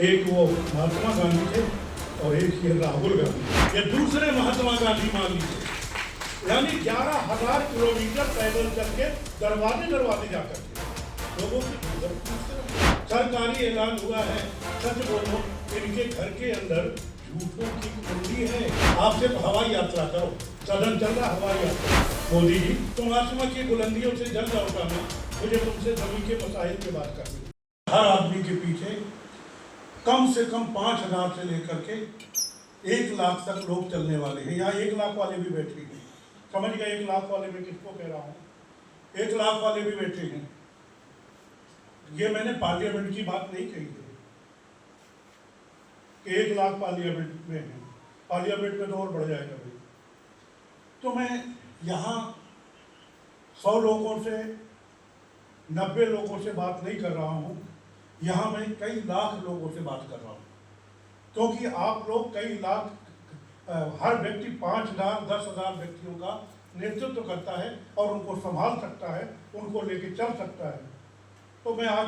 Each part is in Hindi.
एक वो महात्मा गांधी थे और एक ये राहुल गांधी, ये दूसरे महात्मा गांधी मान लीजिए। यानी 11,000 किलोमीटर पैदल चल के दरवाजे दरवाजे जाकर के लोगों की सरकारी ऐलान हुआ है, सच बोलो इनके घर के अंदर झूठों की कुंडी है। आप सिर्फ हवाई यात्रा करो, सदन चल रहा हवाई यात्रा। मोदी जी, तुम आसमां की बुलंदियों से जल जाओगा ना, मुझे तुमसे जमीन के मसाइल की बात करनी। हर आदमी के पीछे कम से कम 5,000 से लेकर के 1 लाख तक लोग चलने वाले हैं। यहाँ 1 लाख वाले भी बैठे हैं। समझ गए 1 लाख वाले मैं किसको कह रहा हूँ? 1 लाख वाले भी बैठे हैं। ये मैंने पार्लियामेंट की बात नहीं कही है कि 1 लाख पार्लियामेंट में है। पार्लियामेंट में तो और बढ़ जाएगा भाई। तो मैं यहाँ 100 लोगों से 90 लोगों से बात नहीं कर रहा हूँ। यहाँ मैं कई लाख लोगों से बात कर रहा हूँ, क्योंकि आप लोग कई लाख, हर व्यक्ति 5,000 10,000 व्यक्तियों का नेतृत्व करता है और उनको संभाल सकता है, उनको लेके चल सकता है। तो मैं आज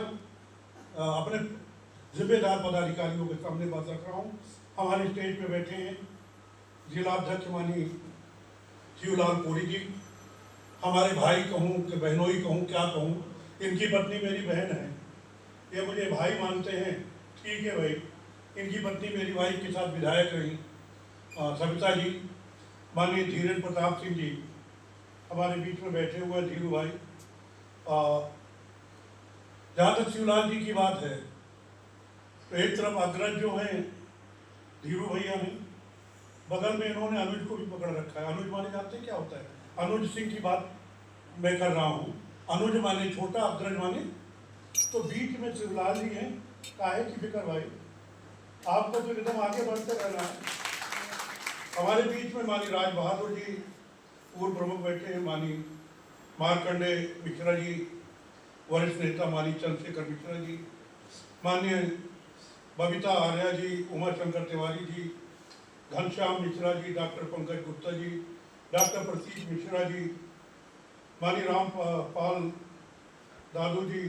अपने जिम्मेदार पदाधिकारियों के सामने बात रख रहा हूँ। हमारे स्टेज पे बैठे हैं जिलाध्यक्ष माननीय शिवलाल कोरी जी। हमारे भाई कहूँ कि बहनोई कहूँ, क्या कहूँ, इनकी पत्नी मेरी बहन है, ये मुझे भाई मानते हैं, ठीक है भाई। इनकी पत्नी मेरी वाइफ के साथ विधायक रही, सविता जी। माननीय धीरेन्द्र प्रताप सिंह जी हमारे बीच में बैठे हुए, धीरू भाई। जहाँ तक शिवलाल जी की बात है, तो एक तरफ अग्रज जो हैं धीरू भैया ने, बगल में इन्होंने अनुज को भी पकड़ रखा है। अनुज माने जानते क्या होता है? अनुज सिंह की बात मैं कर रहा हूँ। अनुज माने छोटा, अग्रज माने, तो बीच में शिवलाल जी हैं। काहे की फिक्र भाई, आपको तो एकदम आगे बढ़ते रहना है। हमारे बीच में माननीय राज बहादुर जी पूर्व प्रमुख बैठे हैं, माननीय मार्कंडे मिश्रा जी वरिष्ठ नेता, माननीय चंद्रशेखर मिश्रा जी, माननीय बबीता आर्या जी, उमा शंकर तिवारी जी, घनश्याम मिश्रा जी, डॉक्टर पंकज गुप्ता जी, डॉक्टर प्रतीक मिश्रा जी, माननीय रामपाल दादू जी,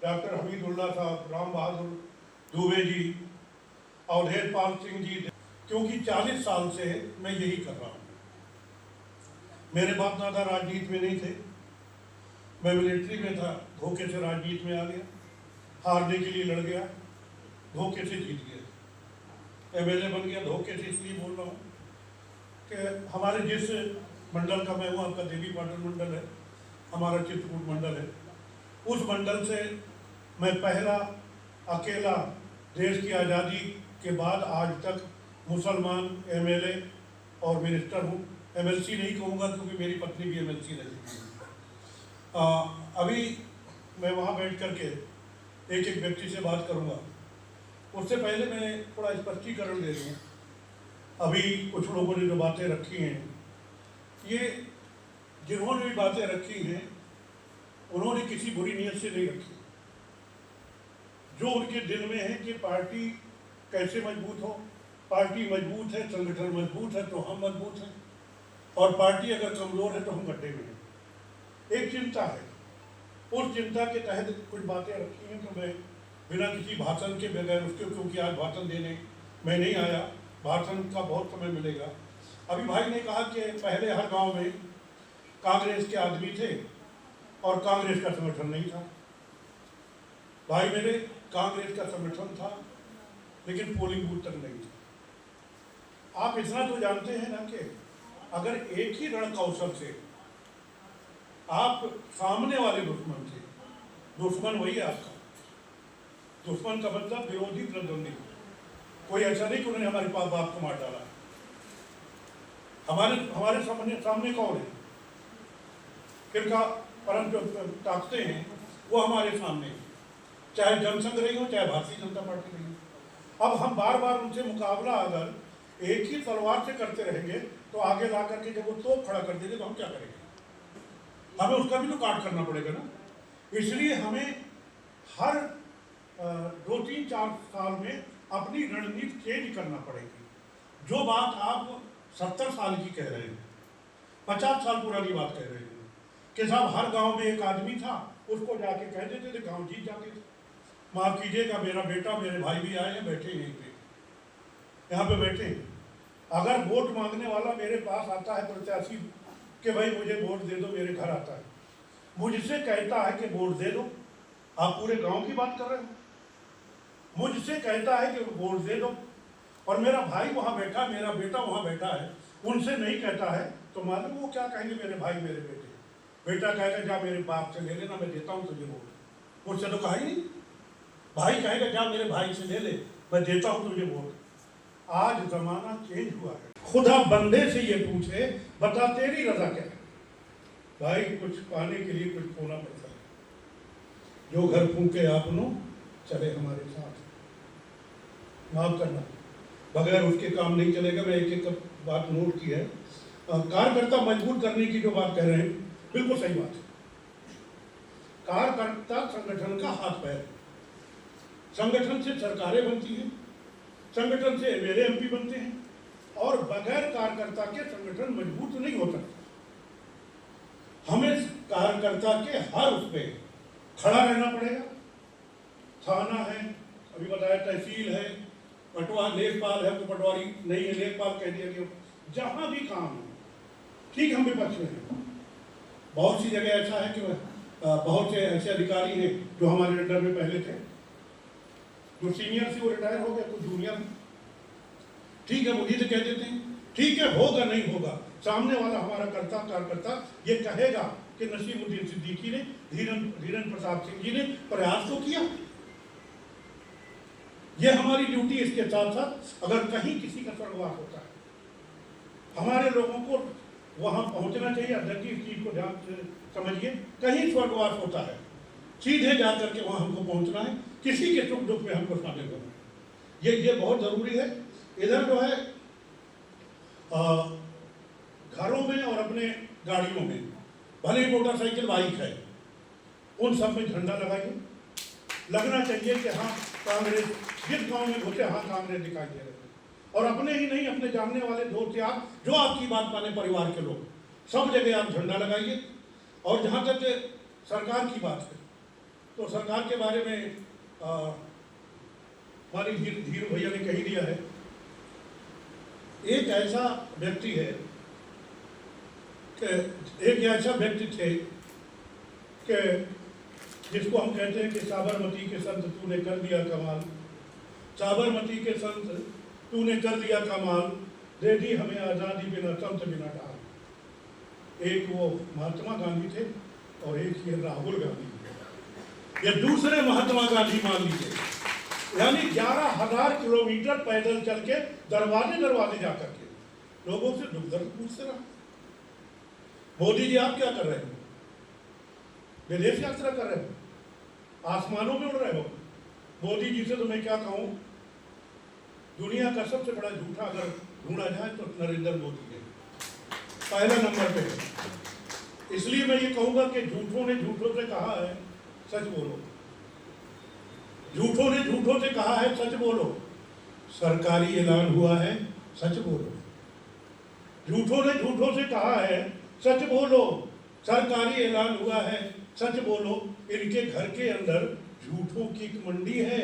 डॉक्टर हमीदुल्ला साहब, राम बहादुर दुबे जी, अवधेश पाल सिंह जी। क्योंकि 40 साल से मैं यही कर रहा हूँ। मेरे बाप दादा राजनीति में नहीं थे, मैं मिलिट्री में था, धोखे से राजनीति में आ गया, हारने के लिए लड़ गया, धोखे से जीत गया, एमएलए बन गया, धोखे से। इसलिए बोल रहा हूँ कि हमारे जिस मंडल का मैं हूँ, आपका देवी पाटन मंडल है, हमारा चित्रकूट मंडल है, उस मंडल से मैं पहला अकेला देश की आज़ादी के बाद आज तक मुसलमान एमएलए और मिनिस्टर हूँ। एमएलसी नहीं कहूँगा क्योंकि मेरी पत्नी भी एमएलसी रही। अभी मैं वहाँ बैठ करके एक एक व्यक्ति से बात करूँगा। उससे पहले मैं थोड़ा स्पष्टीकरण दे दूँ। अभी कुछ लोगों ने जो बातें रखी हैं, ये जिन्होंने भी बातें रखी हैं उन्होंने किसी बुरी नीयत से नहीं रखी। जो उनके दिल में है कि पार्टी कैसे मजबूत हो, पार्टी मजबूत है, संगठन मजबूत है तो हम मजबूत हैं, और पार्टी अगर कमज़ोर है तो हम गड्ढे में हैं। एक चिंता है, उस चिंता के तहत कुछ बातें रखी हैं। तो मैं बिना किसी भाषण के, बगैर उसके, क्योंकि आज भाषण देने मैं नहीं आया, भाषण का बहुत समय मिलेगा। अभी भाई ने कहा कि पहले हर गाँव में कांग्रेस के आदमी थे और कांग्रेस का संगठन नहीं था। भाई मेरे, कांग्रेस का संगठन था लेकिन पोलिंग बूथ तक नहीं था। आप इतना तो जानते हैं ना कि अगर एक ही रण कौशल से आप सामने वाले दुश्मन से, दुश्मन वही है आपका, दुश्मन का मतलब विरोधी प्रतिद्वंदी। कोई ऐसा नहीं कि उन्होंने हमारे बाप को मार डाला। हमारे सामने कौन है? फिर परम जो ताकते हैं वो हमारे सामने, चाहे जनसंघ रही हो, चाहे भारतीय जनता पार्टी रही हो। अब हम बार बार उनसे मुकाबला अगर एक ही तलवार से करते रहेंगे तो आगे ला करके जब वो तोप खड़ा कर देंगे तो हम क्या करेंगे? हमें उसका भी तो काट करना पड़ेगा ना। इसलिए हमें हर 2-3-4 साल में अपनी रणनीति चेंज करना पड़ेगी। जो बात आप 70 साल की कह रहे हैं, 50 साल पुरानी बात कह रहे हैं कि साहब हर गांव में एक आदमी था, उसको जाके कह देते थे, गांव जीत जाते थे। माफ कीजिएगा, मेरा बेटा मेरे भाई भी आए हैं, बैठे यहीं पे, यहाँ पे बैठे हैं। अगर वोट मांगने वाला मेरे पास आता है प्रत्याशी कि भाई मुझे वोट दे दो, मेरे घर आता है, मुझसे कहता है कि वोट दे दो, आप पूरे गांव की बात कर रहे हो, मुझसे कहता है कि वोट दे दो, और मेरा भाई वहाँ बैठा, मेरा बेटा वहाँ बैठा है, उनसे नहीं कहता है, तो मालूम वो क्या कहेंगे मेरे भाई मेरे बेटे? बेटा कहेगा जा मेरे बाप से ले लेना, मैं देता हूँ तुझे वोट। मुझसे तो कहा ही नहीं। भाई कहेगा जा मेरे भाई से ले ले, मैं देता हूँ तुझे वोट। आज जमाना चेंज हुआ है। खुदा बंदे से ये पूछे, बता तेरी रजा क्या है? भाई कुछ पाने के लिए कुछ खोना पड़ता है। जो घर फूके आपनो चले हमारे साथ, माफ करना, बगैर उसके काम नहीं चलेगा। मैं एक एक बात नोट की है। कार्यकर्ता मजबूर करने की जो बात कह रहे हैं, बिल्कुल सही बात है। कार्यकर्ता संगठन का हाथ पैर है। संगठन से सरकारें बनती हैं, संगठन से एमएलए एमपी बनते हैं, और बगैर कार्यकर्ता के संगठन मजबूत नहीं होता। हमें कार्यकर्ता के हर उस पे खड़ा रहना पड़ेगा। थाना है, अभी बताया, तहसील है, पटवारी लेखपाल है, तो पटवारी नहीं है, लेखपाल कह दिया गया। जहां भी काम है, ठीक हम विपक्ष में हैं। बहुत सी जगह ऐसा है कि बहुत से ऐसे अधिकारी हैं जो हमारे अंडर में पहले थे, जो सीनियर से वो रिटायर हो गए, कुछ जूनियर। ठीक है, मुझे तो कह देते हैं, ठीक है, होगा नहीं होगा, सामने वाला हमारा कार्यकर्ता ये कहेगा कि नसीमुद्दीन सिद्दीकी ने, धीरेन्द्र प्रताप सिंह जी ने प्रयास तो किया। ये हमारी ड्यूटी। इसके साथ साथ अगर कहीं किसी का स्वर्गवास होता है, हमारे लोगों को वहां पहुंचना चाहिए। अध्यक्ष जी इस चीज को ध्यान से समझिए, कहीं स्वर्गवास होता है, सीधे जाकर के वहां हमको पहुंचना है, किसी के सुख दुख में हमको शामिल होना है। ये बहुत जरूरी है। इधर जो है घरों में और अपने गाड़ियों में, भले ही मोटरसाइकिल बाइक है, उन सब में झंडा लगाइए। लगना चाहिए कि हाँ कांग्रेस, जिस गांव में घुसे हाँ कांग्रेस दिखाई दे रहे हैं। और अपने ही नहीं, अपने जानने वाले दोस्त यार, जो आपकी बात माने, परिवार के लोग, सब जगह आप झंडा लगाइए। और जहाँ तक सरकार की बात है, तो सरकार के बारे में हमारी धीरू भैया ने कही दिया है। एक ऐसा व्यक्ति है कि एक ऐसा व्यक्ति थे कि जिसको हम कहते हैं कि साबरमती के संत तूने कर दिया कमाल, साबरमती के संत तूने कर दिया कमाल, दे दी हमें आज़ादी बिना संत बिना डाल। एक वो महात्मा गांधी थे और एक ये राहुल गांधी, ये दूसरे महात्मा गांधी मान लीजिए। यानी 11,000 किलोमीटर पैदल चल के दरवाजे दरवाजे जाकर के लोगों से दुख दर्द पूछते रहा। मोदी जी आप क्या कर रहे हो? विदेश यात्रा कर रहे हो, आसमानों में उड़ रहे हो। मोदी जी से तो मैं क्या कहूँ, दुनिया का सबसे बड़ा झूठा अगर ढूंढा जाए तो नरेंद्र मोदी है, पहला नंबर पे है। इसलिए मैं ये कहूँगा कि झूठों ने झूठों से कहा है सच बोलो, झूठों ने झूठों से कहा है सच बोलो, सरकारी ऐलान हुआ है सच बोलो। झूठों ने झूठों से कहा है सच बोलो, सरकारी ऐलान हुआ है सच बोलो। इनके घर के अंदर झूठों की एक मंडी है,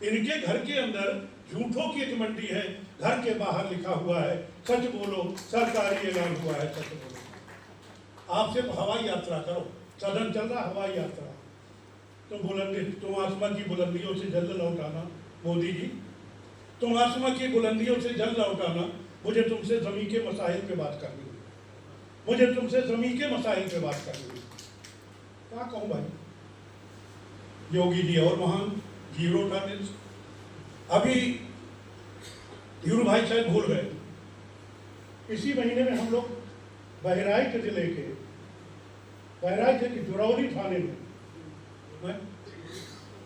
इनके घर के अंदर झूठों की एक मंडी है। घर के बाहर लिखा हुआ है सच बोलो, सरकारी ऐलान हुआ है सच बोलो। आप सिर्फ हवाई यात्रा करो, सदन चल रहा हवाई यात्रा, तुम आसमान की बुलंदियों से जल लौट आना। मोदी जी, तुम आसमान की बुलंदियों से जल लौट आना। मुझे तुमसे जमीन के मसाइल पे बात करनी है, मुझे तुमसे जमीन के मसाइल पे बात करनी है। क्या कहूँ भाई, योगी जी और महान, जीरो टॉलरेंस। अभी धीरू भाई शायद भूल गए, इसी महीने में हम लोग बहराइच जिले के, बहराइच के जुरौली थाने में,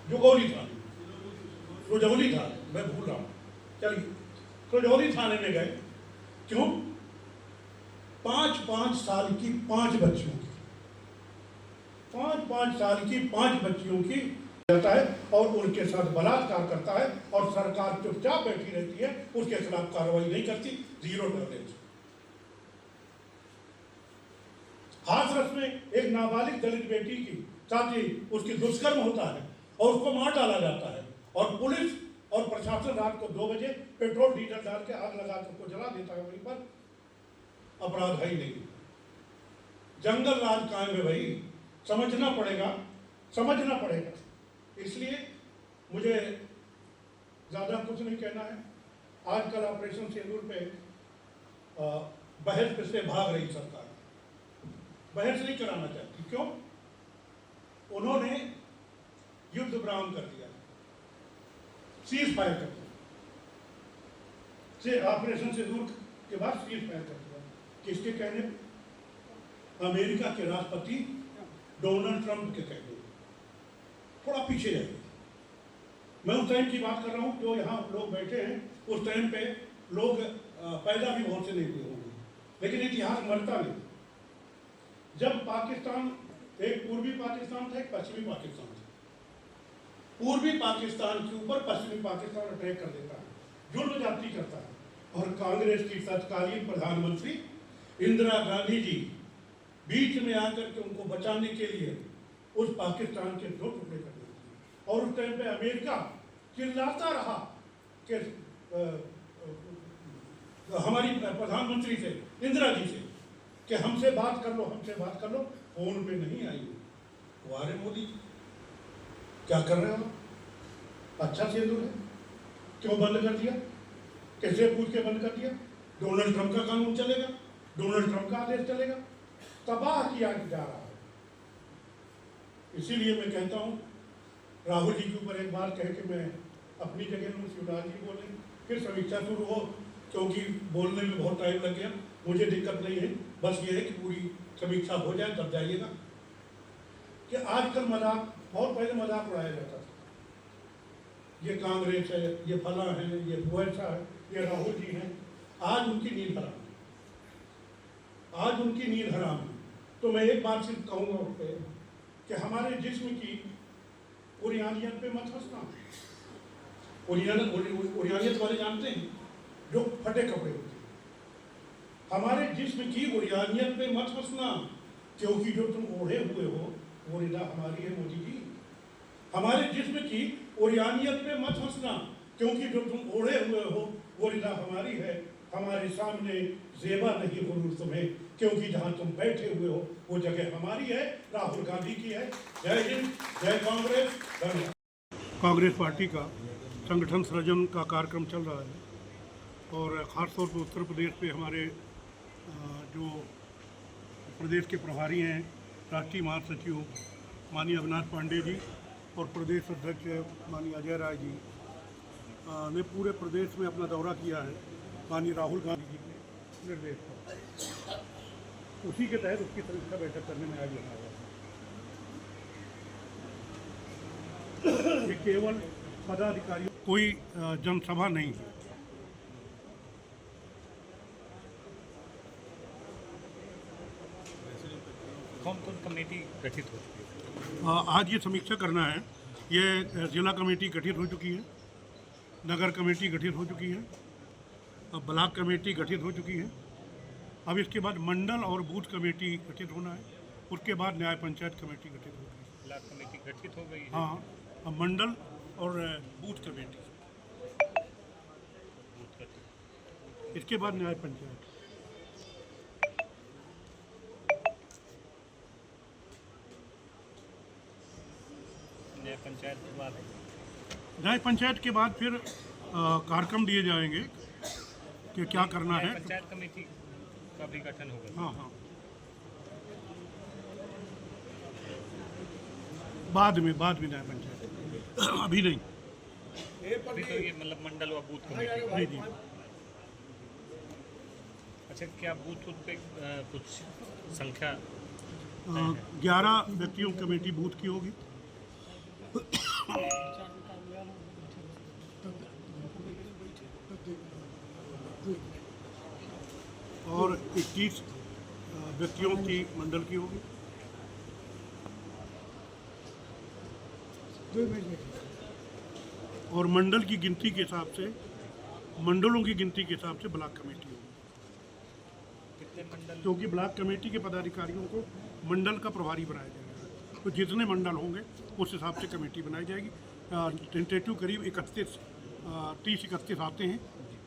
जुगौली थाने, रुजौली थाने, मैं भूल रहा हूँ, चलिए रुजौली थाने में गए। क्यों? 5-5 साल की 5 बच्चियों की, 5-5 साल की 5 बच्चियों की जाता है और उनके साथ बलात्कार करता है, और सरकार चुपचाप बैठी रहती है, उसके खिलाफ कार्रवाई नहीं करती। Zero tolerance. हाथरस में एक नाबालिग दलित बेटी की साथ ही उसकी दुष्कर्म होता है, और उसको मार डाला जाता है, और पुलिस और प्रशासन रात को 2 बजे पेट्रोल डीजल डाल के आग लगा कर उसको जला देता है, वहीं पर अपराध है ही नहीं। जंगल राज कायम है भाई, समझना पड़ेगा, समझना पड़ेगा। इसलिए मुझे ज़्यादा कुछ नहीं कहना है। आजकल ऑपरेशन सिंदूर पे बहस से भाग रही सरकार, बहस नहीं कराना चाहती। क्यों? उन्होंने युद्ध विराम कर दिया, सीज फायर कर दिया, से ऑपरेशन सिंदूर के बाद सीज फायर कर दिया। किसके कहने पे? अमेरिका के राष्ट्रपति डोनाल्ड ट्रंप के कहने पे। थोड़ा पीछे जाइए, मैं उस टाइम की बात कर रहा हूँ जो यहाँ लोग बैठे हैं। उस टाइम पे लोग पैदा भी बहुत से नहीं हुए होंगे, लेकिन इतिहास मरता नहीं। जब पाकिस्तान, एक पूर्वी पाकिस्तान था, एक पश्चिमी पाकिस्तान था। पूर्वी पाकिस्तान के ऊपर पश्चिमी पाकिस्तान अटैक कर देता है, जुल्म जाती करता है, और कांग्रेस की तत्कालीन प्रधानमंत्री इंदिरा गांधी जी बीच में आकर के उनको बचाने के लिए उस पाकिस्तान के 2 टुकड़े कर दिए। और उस टाइम पे अमेरिका चिल्लाता रहा कि हमारी प्रधानमंत्री से, इंदिरा जी से, कि हमसे बात कर लो, हमसे बात कर लो। फोन पे नहीं आई। वारे मोदी, क्या कर रहे हो? अच्छा सिंदूर है, क्यों बंद कर दिया? कैसे पूछ के बंद कर दिया? डोनाल्ड ट्रंप का कानून चलेगा, डोनाल्ड ट्रंप का आदेश चलेगा। तबाह किया जा रहा है। इसीलिए मैं कहता हूँ, राहुल जी के ऊपर एक बार कह के मैं अपनी जगह लूँ, शिवराज जी बोलें, फिर समीक्षा शुरू हो, क्योंकि बोलने में बहुत टाइम लग गया। मुझे दिक्कत नहीं है, बस ये है कि पूरी समीक्षा हो जाए तब जाइएगा। कि आजकल मजाक, बहुत पहले मजाक उड़ाया जाता था, ये कांग्रेस है, ये फला है, ये वो ऐसा है, ये राहुल जी हैं। आज उनकी नींद हराम है, आज उनकी नींद हराम है। तो मैं एक बात सिर्फ कहूँगा उस पर कि हमारे जिस्म की उरियानियत पे मत हंसना। उरियानियत वाले जानते हैं, जो फटे कपड़े होते हैं। हमारे जिस्म की उरियानियत पे मत हंसना, क्योंकि जो तुम ओढ़े हुए हो वो रिदा हमारी है मोदी जी। हमारे जिस्म की उरियानियत पे मत हंसना, क्योंकि जो तुम ओढ़े हुए हो वो रिदा हमारी है। हमारे सामने जेबा नहीं गुरूर तुम्हें, क्योंकि जहाँ तुम बैठे हुए हो वो जगह हमारी है, राहुल गांधी की है। जय हिंद, जय कांग्रेस, धन्यवाद। कांग्रेस पार्टी का संगठन सृजन का कार्यक्रम चल रहा है, और ख़ासतौर पर उत्तर प्रदेश पे हमारे जो प्रदेश के प्रभारी हैं, राष्ट्रीय महासचिव माननीय अविनाश पांडे जी और प्रदेश अध्यक्ष माननीय अजय राय जी ने पूरे प्रदेश में अपना दौरा किया है माननीय राहुल गांधी जी के निर्देश पर। उसी के तहत उसकी समीक्षा बैठक करने में आज यहाँ आया। ये केवल पदाधिकारियों, कोई जनसभा नहीं है। कौन कौन कमेटी गठित हो चुकी है? आज ये समीक्षा करना है। ये जिला कमेटी गठित हो चुकी है, नगर कमेटी गठित हो चुकी है, अब ब्लॉक कमेटी गठित हो चुकी है। अब इसके बाद मंडल और बूथ कमेटी गठित होना है, उसके बाद न्याय पंचायत कमेटी गठित होगी। ब्लॉक कमेटी गठित हो गई है। हाँ, अब मंडल और बूथ कमेटी, इसके बाद न्याय पंचायत। न्याय पंचायत के बाद फिर कार्यक्रम दिए जाएंगे कि क्या करना है। पंचायत कमेटी का भी गठन होगा। हाँ हाँ, बाद में न्याय पंचायत, अभी नहीं। अभी तो ये मतलब मंडल व बूथ कमेटी। नहीं जी। अच्छा, क्या बूथ पे कुछ संख्या? 11 व्यक्तियों की कमेटी बूथ की होगी। और 21 व्यक्तियों की मंडल की होगी। और मंडल की गिनती के हिसाब से, मंडलों की गिनती के हिसाब से ब्लॉक कमेटी होगी। कितने मंडल? क्योंकि ब्लॉक कमेटी के पदाधिकारियों को मंडल का प्रभारी बनाया जाएगा। तो जितने मंडल होंगे उस हिसाब से कमेटी बनाई जाएगी। टेंटेटिव करीब 30-31 आते हैं,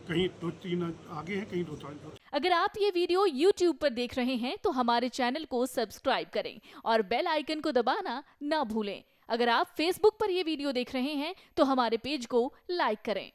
कहीं 2-3 आगे हैं, कहीं 2-3। अगर आप ये वीडियो YouTube पर देख रहे हैं तो हमारे चैनल को सब्सक्राइब करें और बेल आइकन को दबाना ना भूलें। अगर आप Facebook पर ये वीडियो देख रहे हैं तो हमारे पेज को लाइक करें।